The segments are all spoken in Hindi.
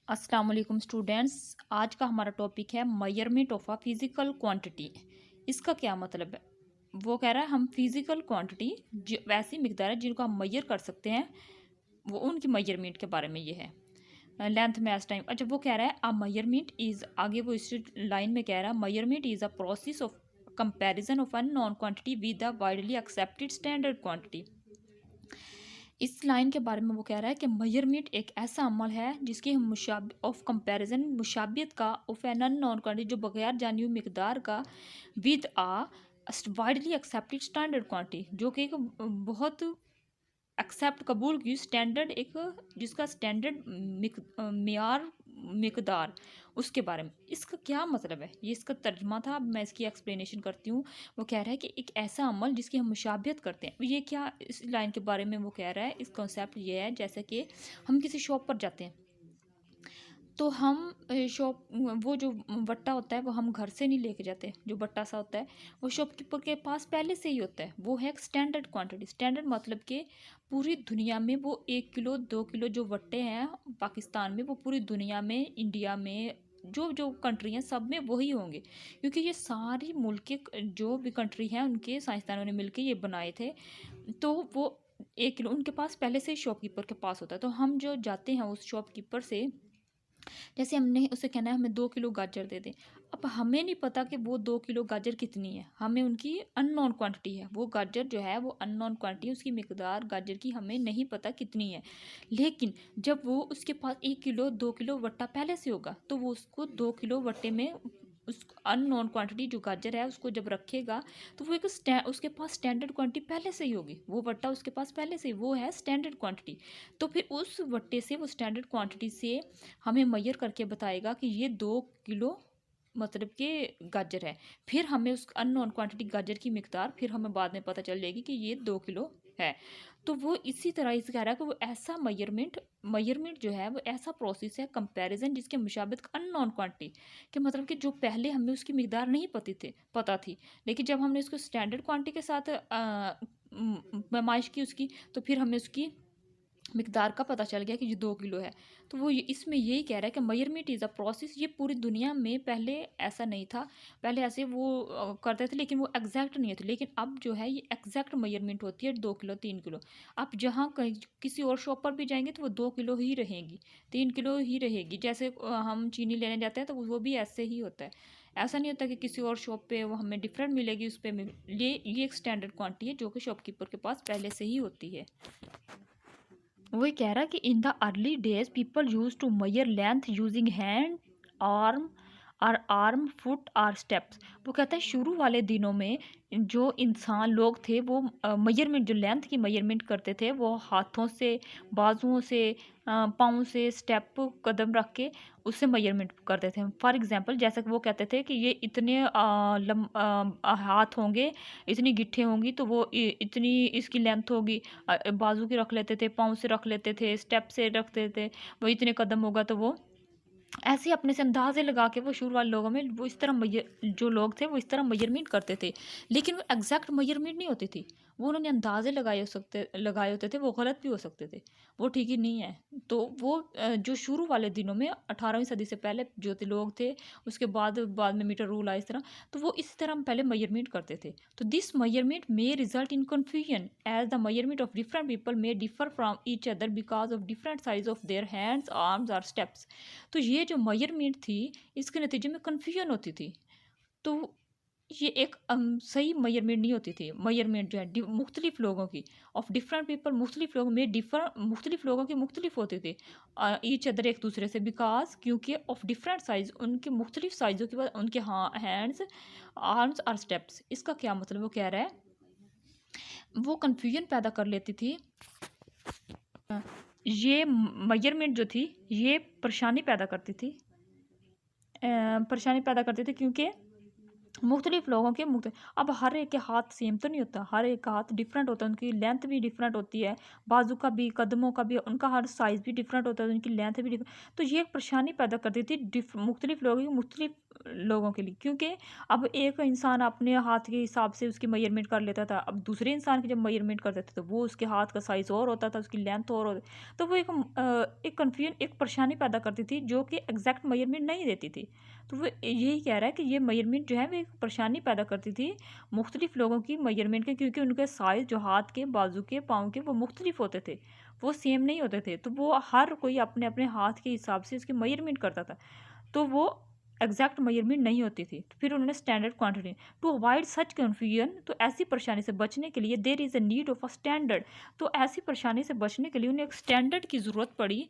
अस्सलाम वालेकुम स्टूडेंट्स। आज का हमारा टॉपिक है measurement of a physical quantity. इसका क्या मतलब है? वो कह रहा है हम फिजिकल क्वांटिटी वैसी मिकदार है जिनको हम मेजर कर सकते हैं, वो उनकी मेजरमेंट के बारे में ये है। Length match time. अच्छा, वो कह रहा है अ मेजरमेंट इज, आगे वो इस लाइन में कह रहा है measurement is a process of comparison of an non quantity with a widely accepted standard quantity. इस लाइन के बारे में वो कह रहा है कि मेजरमेंट एक ऐसा अमल है जिसकी हम मुशाब ऑफ कंपैरिजन मुशाबियत का ऑफ एन नॉन क्वांटिटी जो बगैर जानी हुई मिकदार का with a widely accepted standard quantity जो कि एक बहुत एक्सेप्ट कबूल की स्टैंडर्ड एक जिसका स्टैंडर्ड मियार मिकदार उसके बारे में। इसका क्या मतलब है, ये इसका तर्जमा था। अब मैं इसकी एक्सप्लेनेशन करती हूँ। वो कह रहा है कि एक ऐसा अमल जिसकी हम मुशाबियत करते हैं। ये क्या इस लाइन के बारे में वो कह रहा है, इस कॉन्सेप्ट ये है जैसे कि हम किसी शॉप पर जाते हैं तो हम शॉप वो जो बट्टा होता है वो हम घर से नहीं लेके जाते। जो बट्टा सा होता है वो शॉपकीपर के पास पहले से ही होता है। वो है एक स्टैंडर्ड क्वांटिटी। स्टैंडर्ड मतलब कि पूरी दुनिया में वो 1 किलो 2 किलो जो बट्टे हैं पाकिस्तान में, वो पूरी दुनिया में, इंडिया में, जो जो कंट्री हैं सब में वही होंगे, क्योंकि ये सारी मुल्क के जो भी कंट्री हैं उनके साइंसदानों ने मिलकर ये बनाए थे। तो वो 1 किलो उनके पास पहले से ही शॉपकीपर के पास होता है। तो हम जो जाते हैं उस शॉपकीपर से, जैसे हमने उसे कहना है हमें 2 किलो गाजर दे दें। अब हमें नहीं पता कि वो 2 किलो गाजर कितनी है, हमें उनकी अननोन क्वांटिटी है। वो गाजर जो है वो अननोन क्वांटिटी, उसकी मिकदार गाजर की हमें नहीं पता कितनी है। लेकिन जब वो उसके पास 1 किलो 2 किलो वट्टा पहले से होगा तो वो उसको 2 किलो वट्टे में उस अननोन क्वांटिटी जो गाजर है उसको जब रखेगा तो वो एक उसके पास स्टैंडर्ड क्वांटिटी पहले से ही होगी। वो वट्टा उसके पास पहले से ही, वो है स्टैंडर्ड क्वांटिटी। तो फिर उस वट्टे से, वो स्टैंडर्ड क्वांटिटी से हमें मेजर करके बताएगा कि ये 2 किलो मतलब कि गाजर है। फिर हमें उस अननोन क्वांटिटी गाजर की मिकदार फिर हमें बाद में पता चल जाएगी कि ये 2 किलो है। तो वो इसी तरह इसे कह रहा है कि वो ऐसा मेजरमेंट जो है वो ऐसा प्रोसेस है कंपैरिजन जिसके मुशाबित अननोन क्वांटिटी के मतलब कि जो पहले हमें उसकी मिकदार नहीं पता थी, लेकिन जब हमने उसको स्टैंडर्ड क्वांटिटी के साथ पैमाइश की उसकी, तो फिर हमें उसकी मिकदार का पता चल गया कि ये 2 किलो है। तो वो इसमें यही कह रहा है कि मेजरमेंट इज़ अ प्रोसेस। ये पूरी दुनिया में पहले ऐसा नहीं था। पहले ऐसे वो करते थे लेकिन वो एग्जैक्ट नहीं होती। लेकिन अब जो है ये एग्जैक्ट मेजरमेंट होती है 2 किलो 3 किलो। आप जहाँ कहीं किसी और शॉप पर भी जाएंगे तो वो 2 किलो ही रहेगी, 3 किलो ही रहेगी। जैसे हम चीनी लेने जाते हैं तो वो भी ऐसे ही होता है। ऐसा नहीं होता कि किसी और शॉप पे वो हमें डिफरेंट मिलेगी, उस पर ये एक स्टैंडर्ड क्वांटिटी है जो कि शॉपकीपर के पास पहले से ही होती है। वही कह रहा है कि in the early days people use to measure length using hand, arm arm foot or steps. वो कहता है शुरू वाले दिनों में जो इंसान लोग थे वो मेजरमेंट, जो लेंथ की मेजरमेंट करते थे वो हाथों से, बाजुओं से, पाँव से, स्टेप कदम रख के उससे मेजरमेंट करते थे। फॉर एग्जांपल जैसा कि वो कहते थे कि ये इतने हाथ होंगे, इतनी गिट्ठें होंगी तो वो इतनी इसकी लेंथ होगी। बाजू की रख लेते थे, पाँव से रख लेते थे, स्टेप से रखते थे। वो इतने कदम होगा तो वो ऐसे ही अपने से अंदाजे लगा के, वो शुरू वाले लोगों में वो इस तरह जो लोग थे वो इस तरह मेजरमेंट करते थे। लेकिन वो एग्जैक्ट मेजरमेंट नहीं होती थी। वो उन्होंने अंदाजे लगाए होते थे, वो गलत भी हो सकते थे, वो ठीक ही नहीं है। तो वो जो शुरू वाले दिनों में 18वीं सदी से पहले जो लोग थे, उसके बाद बाद में मीटर रूल आया इस तरह, तो वो इस तरह पहले मेजरमेंट करते थे। तो this measurement may result in confusion as the measurement of different people may differ from each other because of different size of their hands arms और स्टेप्स। तो ये जो मेजरमेंट थी इसके नतीजे में कन्फ्यूजन होती थी। तो ये एक सही मेजरमेंट नहीं होती थी। मेजरमेंट जो है मुख्तलिफ लोगों की, ऑफ डिफरेंट पीपल, मुख्तलिफ लोगों में डिफर, मुख्तलिफ लोगों की मुख्तलिफ होती थी ईच अदर एक दूसरे से, बिकॉज क्योंकि ऑफ डिफरेंट साइज, उनके मुख्तलिफ साइज़ों के बाद उनके हैंड्स, आर्म्स और स्टेप्स। इसका क्या मतलब वो कह रहा है, वो कन्फ्यूजन पैदा कर लेती थी। ये मेजरमेंट जो थी ये परेशानी पैदा करती थी, परेशानी पैदा करते थे क्योंकि मुख्तलिफ लोगों के अब हर एक के हाथ सेम तो नहीं होता, हर एक का हाथ डिफरेंट होता है, उनकी लेंथ भी डिफरेंट होती है, बाजू का भी, कदमों का भी, उनका हर साइज़ भी डिफरेंट होता है, उनकी लेंथ भी डिफरेंट। तो ये एक परेशानी पैदा करती थी मुख्तलिफ लोगों की मुख्तलिफ लोगों के लिए, क्योंकि अब एक इंसान अपने हाथ के हिसाब से उसकी मेजरमेंट कर लेता था, अब दूसरे इंसान की जब मेजरमेंट करते थे तो वो उसके हाथ का साइज़ और होता था, उसकी लेंथ और होती, तो वो एक कन्फ्यूजन, एक परेशानी पैदा करती थी जो कि एग्जैक्ट मेजरमेंट नहीं देती थी। तो वो यही कह रहा है कि ये मेजरमेंट जो है वो एक परेशानी पैदा करती थी मुख्तलिफ लोगों की मेजरमेंट के, क्योंकि उनके साइज़ जो हाथ के, बाजू के, पाँव के, वो मुख्तलिफ होते थे, वो सेम नहीं होते थे। तो वो हर कोई अपने अपने हाथ के हिसाब से उसकी मेजरमेंट करता था, तो वो एग्जैक्ट मेजरमेंट नहीं होती थी। तो फिर उन्होंने standard quantity to avoid such confusion, तो ऐसी परेशानी से बचने के लिए there is a need of a standard, तो ऐसी परेशानी से बचने के लिए उन्हें एक स्टैंडर्ड की ज़रूरत पड़ी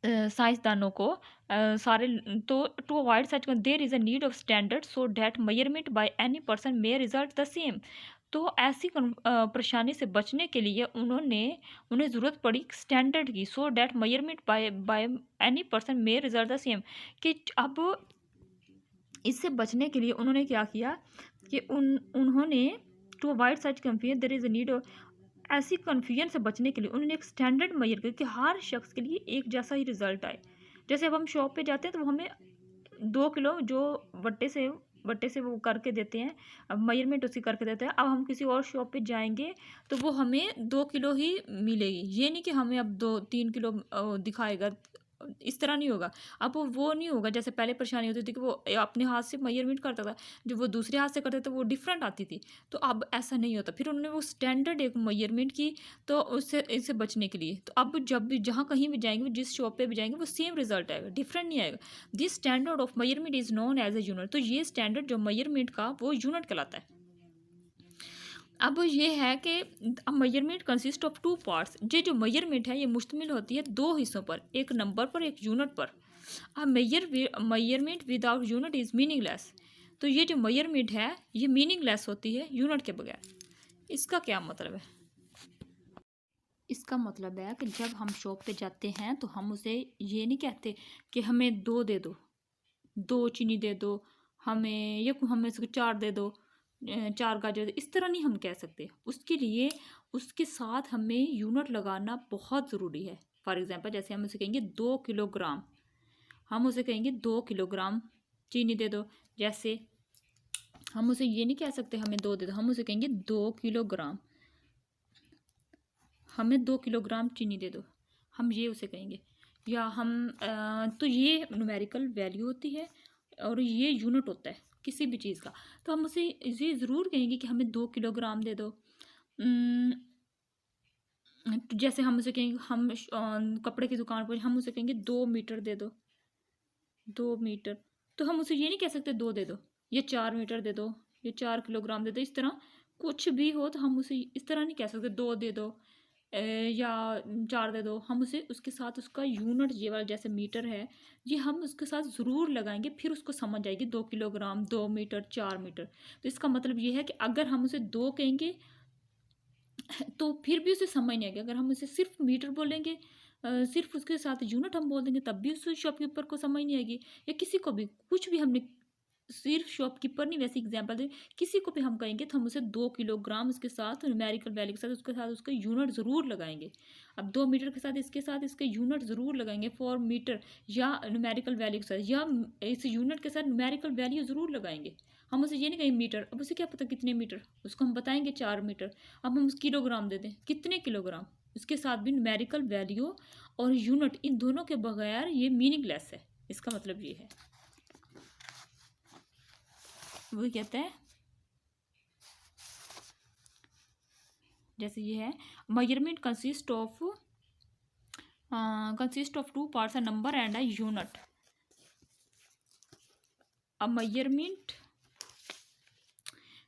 साइंसदानों को, सारे, तो to avoid such there is a need of standard so that measurement by any person may result the same. तो ऐसी परेशानी से बचने के लिए उन्हें ज़रूरत पड़ी स्टैंडर्ड की, so that measurement by by any person may result the same, कि अब इससे बचने के लिए उन्होंने क्या किया कि उन्होंने to avoid such confusion there is a need, ऐसी कन्फ्यूजन से बचने के लिए उन्होंने एक स्टैंडर्ड मेजर किया कि हर शख्स के लिए एक जैसा ही रिजल्ट आए। जैसे अब हम शॉप पे जाते हैं तो वो हमें 2 किलो जो बट्टे से वो करके देते हैं, अब मेजरमेंट उसी करके देते हैं। अब हम किसी और शॉप पे जाएंगे तो वो हमें 2 किलो ही मिलेगी, ये नहीं कि हमें अब 2-3 किलो दिखाएगा, इस तरह नहीं होगा। अब वो नहीं होगा जैसे पहले परेशानी होती थी कि वो अपने हाथ से मेजरमेंट करता था, जो वो दूसरे हाथ से करते थे वो डिफरेंट आती थी। तो अब ऐसा नहीं होता, फिर उन्होंने वो स्टैंडर्ड एक मेजरमेंट की, तो उससे इससे बचने के लिए, तो अब जब भी जहाँ कहीं भी जाएंगे, जिस शॉप पे भी जाएंगे, वो सेम रिजल्ट आएगा, डिफरेंट नहीं आएगा। This standard of measurement is known as a unit, तो ये स्टैंडर्ड जो मेजरमेंट का वो यूनिट कहलाता है। अब ये है कि मेजरमेंट कंसिस्ट ऑफ 2 पार्ट्स, ये जो मेजरमेंट है ये मुश्तमिल होती है 2 हिस्सों पर, एक नंबर पर, एक यूनिट पर। अब measurement without unit is meaningless, तो ये जो मेजरमेंट है ये मीनिंगलेस होती है यूनिट के बगैर। इसका क्या मतलब है? इसका मतलब है कि जब हम शॉप पे जाते हैं तो हम उसे ये नहीं कहते कि हमें 2 दे दो, 2 चीनी दे दो, हमें ये हमें से 4 दे दो, 4 गाजर दे, इस तरह नहीं हम कह सकते। उसके लिए उसके साथ हमें यूनिट लगाना बहुत ज़रूरी है। फॉर एग्जांपल जैसे हम उसे कहेंगे 2 किलोग्राम, हम उसे कहेंगे 2 किलोग्राम चीनी दे दो। जैसे हम उसे ये नहीं कह सकते हमें 2 दे दो, हम उसे कहेंगे 2 किलोग्राम, हमें 2 किलोग्राम चीनी दे दो, हम ये उसे कहेंगे। या हम तो ये न्यूमेरिकल वैल्यू होती है और ये यूनिट होता है किसी भी चीज़ का, तो हम उसे ये ज़रूर कहेंगे कि हमें 2 किलोग्राम दे दो। तो जैसे हम उसे कहेंगे, हम कपड़े की दुकान पर हम उसे कहेंगे 2 मीटर दे दो, 2 मीटर, तो हम उसे ये नहीं कह सकते 2 दे दो, ये 4 मीटर दे दो, ये 4 किलोग्राम दे दो, इस तरह कुछ भी हो तो हम उसे इस तरह नहीं कह सकते 2 दे दो या 4 दे दो। हम उसे उसके साथ उसका यूनिट ये वाला जैसे मीटर है, ये हम उसके साथ ज़रूर लगाएंगे, फिर उसको समझ आएगी 2 किलोग्राम, 2 मीटर, 4 मीटर। तो इसका मतलब ये है कि अगर हम उसे 2 कहेंगे तो फिर भी उसे समझ नहीं आएगी। अगर हम उसे सिर्फ मीटर बोलेंगे, सिर्फ उसके साथ यूनिट हम बोल देंगे, तब भी उस शॉपकीपर को समझ नहीं आएगी। या किसी को भी कुछ भी हमने, सिर्फ शॉपकीपर नहीं, वैसे एग्जांपल दे, किसी को भी हम कहेंगे तो हम उसे 2 किलोग्राम उसके साथ न्यूमेरिकल वैल्यू के साथ उसके साथ उसका यूनिट ज़रूर लगाएंगे। अब 2 मीटर के साथ इसका यूनिट ज़रूर लगाएंगे फॉर मीटर, या न्यूमेरिकल वैल्यू के साथ, या इस यूनिट के साथ न्यूमेरिकल वैल्यू ज़रूर लगाएंगे। हम उसे ये नहीं कहेंगे मीटर, अब उसे क्या पता कितने मीटर, उसको हम बताएंगे 4 मीटर। अब हम उस किलोग्राम दे दें, कितने किलोग्राम, उसके साथ भी न्यूमेरिकल वैल्यू और यूनिट, इन दोनों के बगैर ये मीनिंगलेस है। इसका मतलब ये है, वही कहते हैं, जैसे ये है measurement consist of 2 parts, a number and a unit. A measurement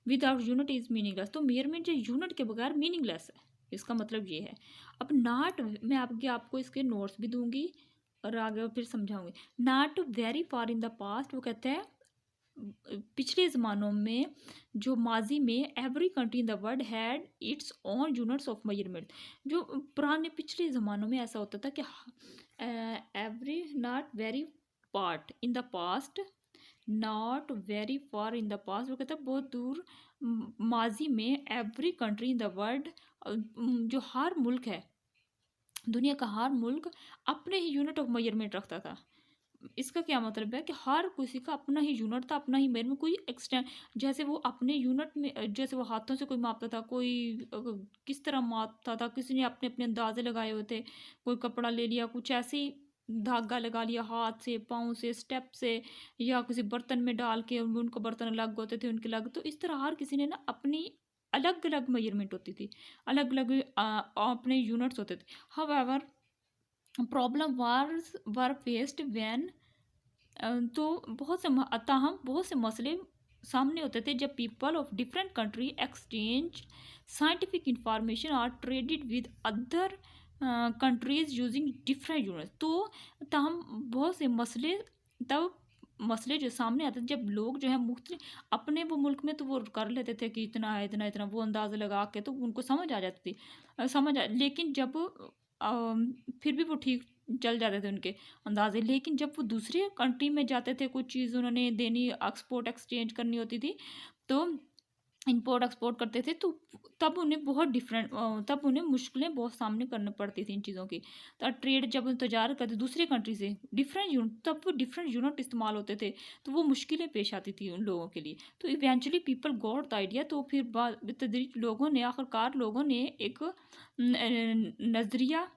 without unit is meaningless, तो मेजरमेंट जो यूनिट के बगैर मीनिंगलेस है, इसका मतलब ये है। अब नाट, मैं आपको इसके नोट्स भी दूंगी और आगे फिर समझाऊंगी। Not very far in the past, वो कहते हैं पिछले ज़मानों में, जो माजी में, every country in the world had its own units of measurement. जो पुराने पिछले ज़मानों में ऐसा होता था कि every not very part in the past, not very far in the past, वो कहता है बहुत दूर माजी में, every country in the world, जो हर मुल्क है, दुनिया का हर मुल्क अपने ही यूनिट ऑफ मेजरमेंट रखता था। इसका क्या मतलब है कि हर किसी का अपना ही यूनिट था, अपना ही मेरे में कोई एक्सटेंड, जैसे वो अपने यूनिट में जैसे वो हाथों से कोई मापता था, कोई किस तरह मापता था, किसी ने अपने अपने अंदाजे लगाए हुए थे, कोई कपड़ा ले लिया, कुछ ऐसे ही धागा लगा लिया हाथ से, पाँव से, स्टेप से, या किसी बर्तन में डाल के उनको बर्तन अलग होते थे, उनके अलग। तो इस तरह हर किसी ने ना अपनी अलग अलग मेजरमेंट होती थी, अलग अलग अपने यूनिट्स होते थे। However problem were faced when, तो ताहम बहुत से मसले सामने होते थे जब people of different country exchange scientific information और traded with other countries using different units. तो ताहम बहुत से मसले तब मसले जो सामने आते थे जब लोग जो है मुख्तलिफ अपने वो मुल्क में तो वो कर लेते थे कि इतना है, इतना इतना, वो अंदाज़ा लगा के तो उनको समझ आ जाती थी, लेकिन जब फिर भी वो ठीक चल जाते थे उनके अंदाजे। लेकिन जब वो दूसरे कंट्री में जाते थे, कुछ चीज़ उन्होंने देनी, एक्सपोर्ट एक्सचेंज करनी होती थी, तो इंपोर्ट एक्सपोर्ट करते थे, तो तब उन्हें बहुत डिफरेंट, तब उन्हें मुश्किलें बहुत सामने करनी पड़ती थी इन चीज़ों की। तो ट्रेड जब तजारत करते दूसरे कंट्री से डिफरेंट यूनिट, तब वो डिफरेंट यूनिट इस्तेमाल होते थे, तो वो मुश्किलें पेश आती थी उन लोगों के लिए। तो eventually people got the idea, तो फिर बाद तदरीज लोगों ने, आखिरकार लोगों ने एक नज़रिया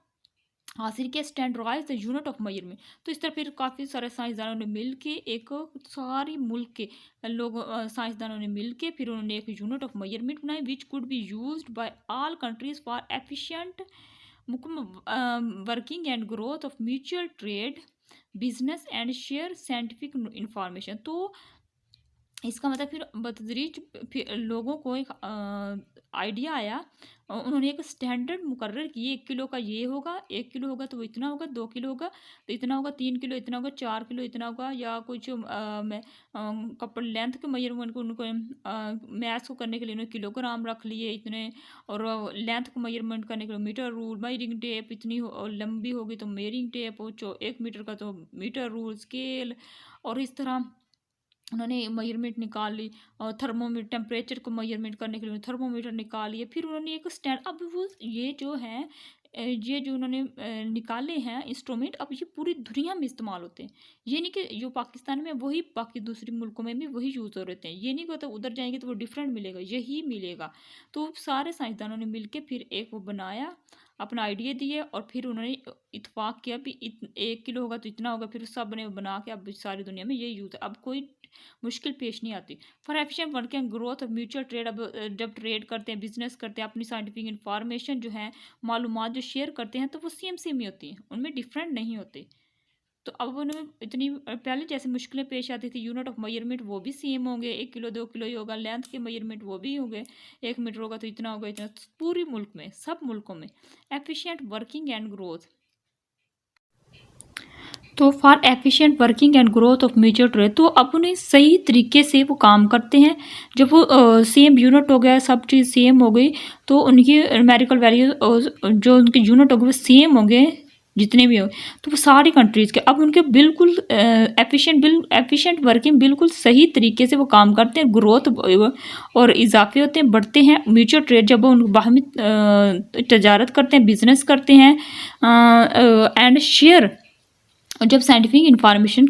हासिल किया, standardize the unit of measurement. तो इस तरह फिर काफ़ी सारे साइंसदानों ने मिल के, एक सारी मुल्क के लोग साइंसदानों ने मिल के फिर उन्होंने एक यूनिट ऑफ मेजरमेंट बनाई which could be used by all countries for efficient working and growth of mutual trade, business and share scientific information. तो इसका मतलब फिर बतदरीज फिर लोगों को एक आइडिया आया, उन्होंने एक स्टैंडर्ड मुकर्रर किए, 1 किलो का ये होगा, 1 किलो होगा तो वो इतना होगा, 2 किलो होगा तो इतना होगा, 3 किलो इतना होगा, 4 किलो इतना होगा, या कुछ कपड़े लेंथ के मेजरमेंट को उनको मैथ्स को करने के लिए उन्होंने किलोग्राम रख लिए इतने, और लेंथ को मेजरमेंट करने के लिए मीटर रूल, मेजरिंग टेप इतनी लंबी होगी तो मेजरिंग टेप, 1 मीटर का तो मीटर रूल, स्केल, और इस तरह उन्होंने मेजरमेंट निकाल ली। और थर्मोमीटर, टेम्परेचर को मेजरमेंट करने के लिए थर्मोमीटर निकाल लिए। फिर उन्होंने एक स्टैंड, अब वो ये जो है ये जो उन्होंने निकाले हैं इंस्ट्रूमेंट, अब ये पूरी दुनिया में इस्तेमाल होते हैं। ये नहीं कि जो पाकिस्तान में वही बाकी दूसरे मुल्कों में भी वही यूज़ हो रहे हैं, ये नहीं कहता उधर जाएंगे तो वो डिफरेंट मिलेगा, यही मिलेगा। तो सारे साइंसदानों ने मिलके फिर एक वो बनाया, अपना आइडिया दिए, और फिर उन्होंने इत्तेफाक किया भी 1 किलो होगा तो इतना होगा, फिर सब ने बना के अब सारी दुनिया में ये यूज़ है, अब कोई मुश्किल पेश नहीं आती। For efficient working growth of mutual trade, अब जब ट्रेड करते हैं, बिजनेस करते हैं, अपनी साइंटिफिक इंफॉर्मेशन जो है, मालूमात जो शेयर करते हैं, तो वो सेम ही होती हैं, उनमें डिफरेंट नहीं होते। तो अब उनमें इतनी पहले जैसे मुश्किलें पेश आती थी, यूनिट ऑफ मेजरमेंट वो भी सेम होंगे, 1 किलो 2 किलो ही होगा, लेंथ के मेजरमेंट वो भी होंगे, 1 मीटर होगा तो इतना होगा, इतना, पूरी मुल्क में, सब मुल्कों में एफिशिएंट वर्किंग एंड ग्रोथ। तो for efficient working and growth of mutual trade, तो अब उन्हें सही तरीके से वो काम करते हैं। जब वो सेम यूनिट हो गया, सब चीज़ सेम हो गई, तो उनकी न्यूमेरिकल वैल्यू जो उनके यूनिट हो गए वो सेम हो गए जितने भी हो, तो वो सारी कंट्रीज़ के अब उनके बिल्कुल एफिशिएंट वर्किंग बिल्कुल सही तरीके से वो काम करते हैं, ग्रोथ और इजाफे होते हैं, बढ़ते हैं। म्यूचुअल ट्रेड जब वो उन बाहमी तजारत करते हैं, बिजनेस करते हैं, एंड शेयर, जब साइंटिफिक इंफॉर्मेशन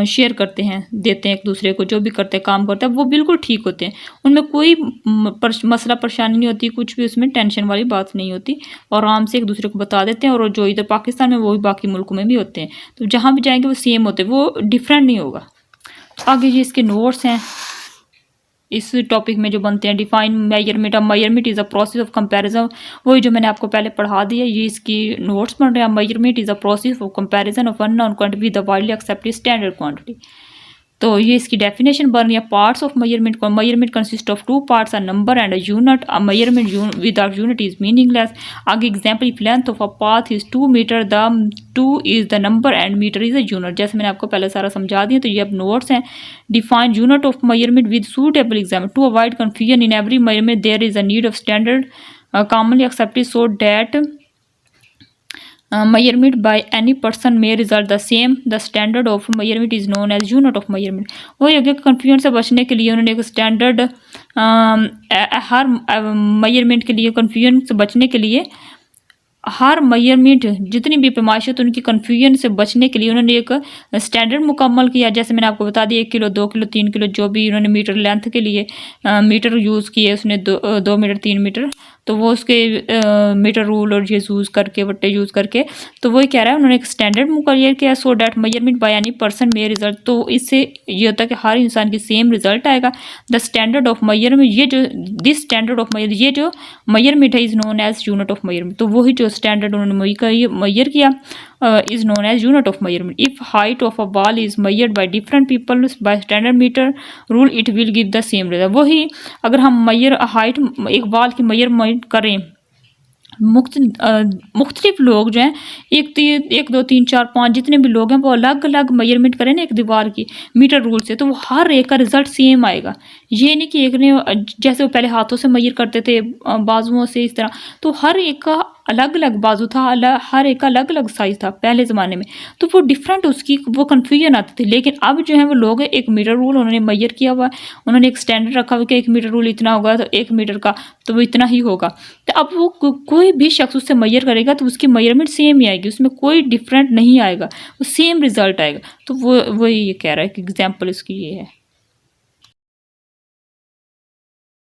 शेयर करते हैं, देते हैं एक दूसरे को, जो भी करते हैं, काम करते हैं, वो बिल्कुल ठीक होते हैं, उनमें कोई मसला परेशानी नहीं होती, कुछ भी उसमें टेंशन वाली बात नहीं होती, और आराम से एक दूसरे को बता देते हैं। और जो इधर पाकिस्तान में वो भी बाकी मुल्कों में भी होते हैं, तो जहाँ भी जाएंगे वो सेम होते हैं, वो डिफरेंट नहीं होगा। आगे ये इसके नोट्स हैं इस टॉपिक में जो बनते हैं। डिफाइन मेजरमेंट, अब measurement is a process of comparison, वही जो मैंने आपको पहले पढ़ा दिया, ये इसकी नोट्स बन रहे हैं। Measurement is a process of comparison of unknown quantity with the widely accepted standard quantity. तो ये इसकी डेफिनेशन बन रही है। Parts of measurement, measurement consist of 2 parts, a number and a unit. A measurement without unit is meaningless. आगे example, if length of a path is 2 metre, the 2 is the number and metre is a unit. जैसे मैंने आपको पहले सारा समझा दिया, तो ये अब नोट्स हैं। Define unit of measurement with suitable example. To avoid confusion in every measurement there is a need of standard commonly accepted so that measurement by any person may result the same. The standard of measurement is known as unit of measurement। वही हो गया, कन्फ्यूजन से बचने के लिए उन्होंने एक स्टैंडर्ड हर मेजरमेंट के लिए, कन्फ्यूजन से बचने के लिए हर मेजरमेंट जितनी भी पैमाइश है तो उनकी कन्फ्यूजन से बचने के लिए उन्होंने एक स्टैंडर्ड मुकम्मल किया। जैसे मैंने आपको बता दिया 1 किलो 2 किलो 3 किलो जो भी उन्होंने मीटर लेंथ के लिए मीटर यूज़ किए, उसने 2 मीटर 3 मीटर, तो वो उसके मीटर रूल और ये यूज़ करके बट्टे यूज़ करके, तो वही कह रहा है उन्होंने एक स्टैंडर्ड मुकर्रर किया सो that measurement by any person में रिजल्ट। तो इससे ये होता है कि हर इंसान की सेम रिजल्ट आएगा। द स्टैंडर्ड ऑफ मेजरमेंट, ये जो दिस स्टैंडर्ड ऑफ मेजर, ये जो मेजरमेंट है is known as unit of measurement. तो वही जो स्टैंडर्ड उन्होंने मेजर किया is known as unit of measurement. If height of a wall is measured by different people by standard meter rule, it will give the same result. वही अगर हम हाइट एक वॉल की मेजरमेंट करें, मुख्तलिफ लोग जो हैं 1 2 3 4 5 जितने भी लोग हैं वो अलग अलग मेजरमेंट करें ना एक दीवार की मीटर रूल से, तो वो हर एक का रिजल्ट सेम आएगा। ये नहीं कि एक ने जैसे वो पहले हाथों से मेजर करते थे बाजुओं से इस तरह, तो हर एक का अलग अलग बाजू था, हर एक का अलग अलग साइज था पहले ज़माने में, तो वो डिफरेंट उसकी वो कन्फ्यूजन आती थी। लेकिन अब जो है वो लोग एक मीटर रूल उन्होंने मेजर किया हुआ है, उन्होंने एक स्टैंडर्ड रखा हुआ कि 1 मीटर रूल इतना होगा, तो 1 मीटर का तो वो इतना ही होगा। तो अब वो कोई भी शख्स उससे मेजर करेगा तो उसकी मेजरमेंट सेम ही आएगी, उसमें कोई डिफरेंट नहीं आएगा, वो सेम रिजल्ट आएगा। तो वो वही ये कह रहा है कि एग्जाम्पल इसकी ये है।